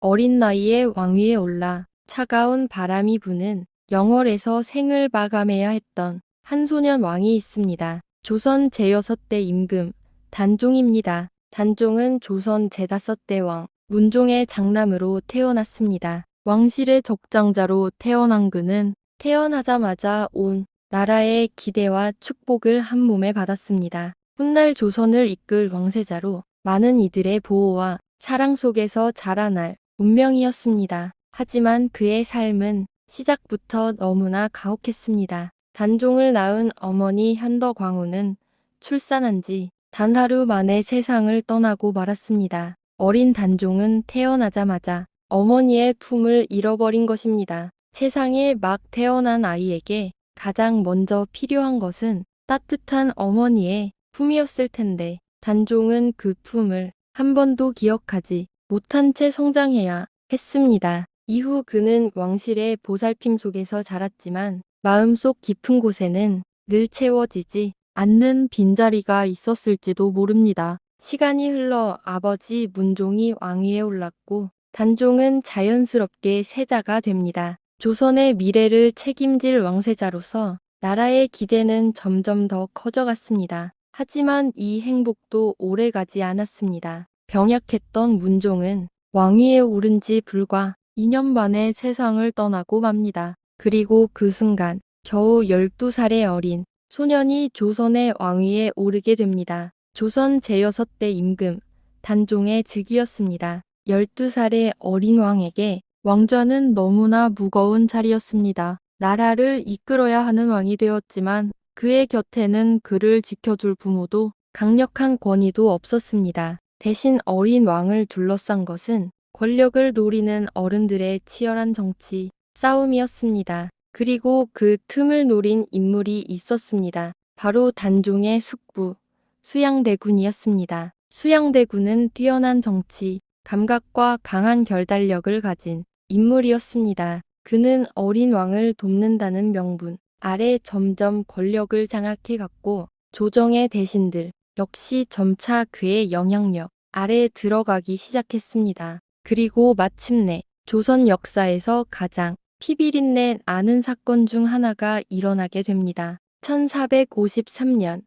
어린 나이에 왕위에 올라 차가운 바람이 부는 영월에서 생을 마감해야 했던 한 소년 왕이 있습니다. 조선 제6대 임금 단종입니다. 단종은 조선 제5대 왕 문종의 장남으로 태어났습니다. 왕실의 적장자로 태어난 그는 태어나자마자 온 나라의 기대와 축복을 한 몸에 받았습니다. 훗날 조선을 이끌 왕세자로 많은 이들의 보호와 사랑 속에서 자라날 운명이었습니다. 하지만 그의 삶은 시작부터 너무나 가혹했습니다. 단종을 낳은 어머니 현덕광후는 출산한 지 단 하루 만에 세상을 떠나고 말았습니다. 어린 단종은 태어나자마자 어머니의 품을 잃어버린 것입니다. 세상에 막 태어난 아이에게 가장 먼저 필요한 것은 따뜻한 어머니의 품이었을 텐데 단종은 그 품을 한 번도 기억하지 못한 채 성장해야 했습니다. 이후 그는 왕실의 보살핌 속에서 자랐지만 마음속 깊은 곳에는 늘 채워지지 않는 빈자리가 있었을지도 모릅니다. 시간이 흘러 아버지 문종이 왕위에 올랐고 단종은 자연스럽게 세자가 됩니다. 조선의 미래를 책임질 왕세자로서 나라의 기대는 점점 더 커져갔습니다. 하지만 이 행복도 오래가지 않았습니다. 병약했던 문종은 왕위에 오른 지 불과 2년 만에 세상을 떠나고 맙니다. 그리고 그 순간 겨우 12살의 어린 소년이 조선의 왕위에 오르게 됩니다. 조선 제6대 임금 단종의 즉위였습니다. 12살의 어린 왕에게 왕좌는 너무나 무거운 자리였습니다. 나라를 이끌어야 하는 왕이 되었지만 그의 곁에는 그를 지켜줄 부모도 강력한 권위도 없었습니다. 대신 어린 왕을 둘러싼 것은 권력을 노리는 어른들의 치열한 정치 싸움이었습니다. 그리고 그 틈을 노린 인물이 있었습니다. 바로 단종의 숙부 수양대군이었습니다. 수양대군은 뛰어난 정치 감각과 강한 결단력을 가진 인물이었습니다. 그는 어린 왕을 돕는다는 명분 아래 점점 권력을 장악해 갔고 조정의 대신들 역시 점차 그의 영향력 아래에 들어가기 시작했습니다. 그리고 마침내 조선 역사에서 가장 피비린내 나는 사건 중 하나가 일어나게 됩니다. 1453년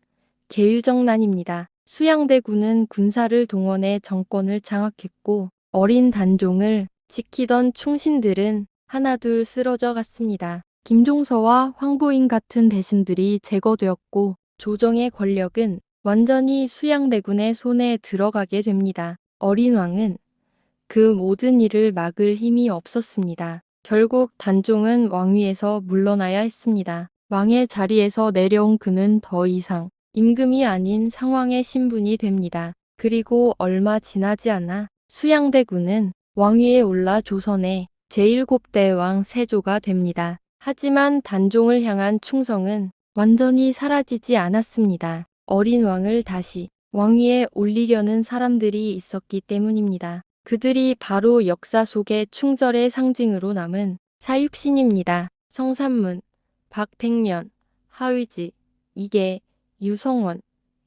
계유정난입니다. 수양대군은 군사를 동원해 정권을 장악했고 어린 단종을 지키던 충신들은 하나둘 쓰러져 갔습니다. 김종서와 황보인 같은 대신들이 제거되었고 조정의 권력은 완전히 수양대군의 손에 들어가게 됩니다. 어린 왕은 그 모든 일을 막을 힘이 없었습니다. 결국 단종은 왕위에서 물러나야 했습니다. 왕의 자리에서 내려온 그는 더 이상 임금이 아닌 상왕의 신분이 됩니다. 그리고 얼마 지나지 않아 수양대군은 왕위에 올라 조선의 제7대 왕 세조가 됩니다. 하지만 단종을 향한 충성은 완전히 사라지지 않았습니다. 어린 왕을 다시 왕위에 올리려는 사람들이 있었기 때문입니다. 그들이 바로 역사 속의 충절의 상징으로 남은 사육신입니다. 성산문, 박백년, 하의지, 이계, 유성원,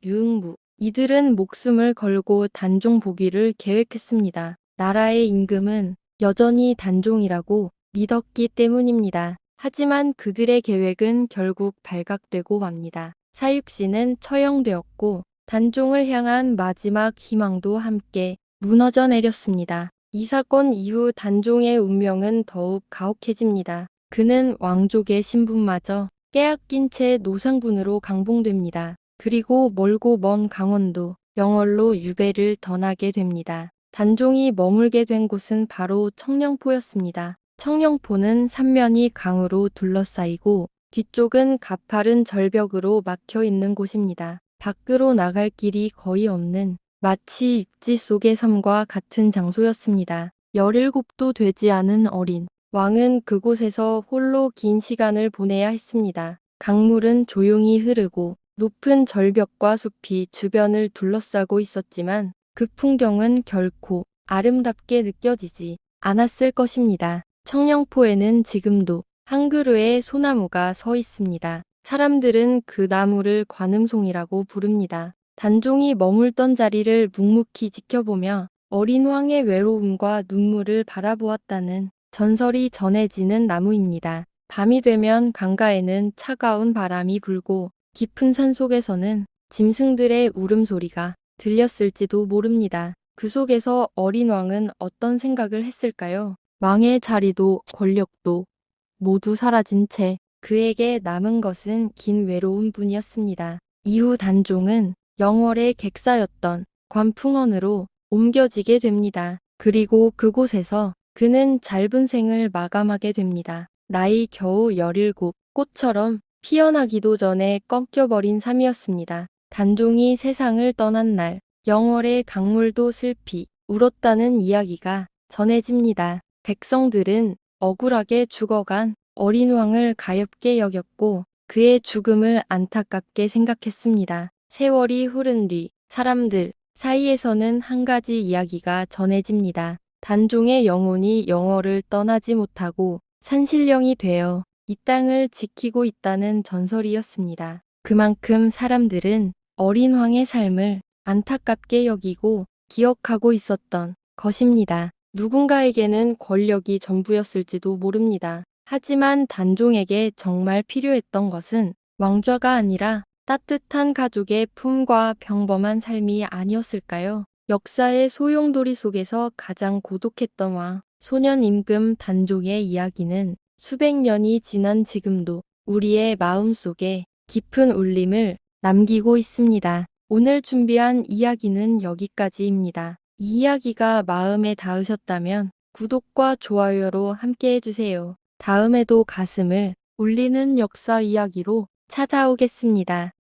유응무 이들은 목숨을 걸고 단종 복위를 계획했습니다. 나라의 임금은 여전히 단종이라고 믿었기 때문입니다. 하지만 그들의 계획은 결국 발각되고 맙니다. 사육신은 처형되었고 단종을 향한 마지막 희망도 함께 무너져 내렸습니다. 이 사건 이후 단종의 운명은 더욱 가혹해집니다. 그는 왕족의 신분마저 깨앗긴 채 노상군으로 강봉됩니다. 그리고 멀고 먼 강원도, 영월로 유배를 떠나게 됩니다. 단종이 머물게 된 곳은 바로 청령포였습니다. 청령포는 삼면이 강으로 둘러싸이고 뒤쪽은 가파른 절벽으로 막혀 있는 곳입니다. 밖으로 나갈 길이 거의 없는 마치 육지 속의 섬과 같은 장소였습니다. 17도 되지 않은 어린 왕은 그곳에서 홀로 긴 시간을 보내야 했습니다. 강물은 조용히 흐르고 높은 절벽과 숲이 주변을 둘러싸고 있었지만 그 풍경은 결코 아름답게 느껴지지 않았을 것입니다. 청령포에는 지금도 한 그루의 소나무가 서 있습니다. 사람들은 그 나무를 관음송이라고 부릅니다. 단종이 머물던 자리를 묵묵히 지켜보며 어린 왕의 외로움과 눈물을 바라보았다는 전설이 전해지는 나무입니다. 밤이 되면 강가에는 차가운 바람이 불고 깊은 산속에서는 짐승들의 울음소리가 들렸을지도 모릅니다. 그 속에서 어린 왕은 어떤 생각을 했을까요? 왕의 자리도 권력도 모두 사라진 채 그에게 남은 것은 긴 외로움뿐이었습니다. 이후 단종은 영월의 객사였던 관풍원으로 옮겨지게 됩니다. 그리고 그곳에서 그는 짧은 생을 마감하게 됩니다. 나이 겨우 17, 꽃처럼 피어나기도 전에 꺾여버린 삶이었습니다. 단종이 세상을 떠난 날, 영월의 강물도 슬피 울었다는 이야기가 전해집니다. 백성들은 억울하게 죽어간 어린 왕을 가엾게 여겼고 그의 죽음을 안타깝게 생각했습니다. 세월이 흐른 뒤 사람들 사이에서는 한 가지 이야기가 전해집니다. 단종의 영혼이 영월을 떠나지 못하고 산신령이 되어 이 땅을 지키고 있다는 전설이었습니다. 그만큼 사람들은 어린 왕의 삶을 안타깝게 여기고 기억하고 있었던 것입니다. 누군가에게는 권력이 전부였을지도 모릅니다. 하지만 단종에게 정말 필요했던 것은 왕좌가 아니라 따뜻한 가족의 품과 평범한 삶이 아니었을까요? 역사의 소용돌이 속에서 가장 고독했던 왕, 소년 임금 단종의 이야기는 수백 년이 지난 지금도 우리의 마음 속에 깊은 울림을 남기고 있습니다. 오늘 준비한 이야기는 여기까지입니다. 이 이야기가 마음에 닿으셨다면 구독과 좋아요로 함께 해주세요. 다음에도 가슴을 울리는 역사 이야기로 찾아오겠습니다.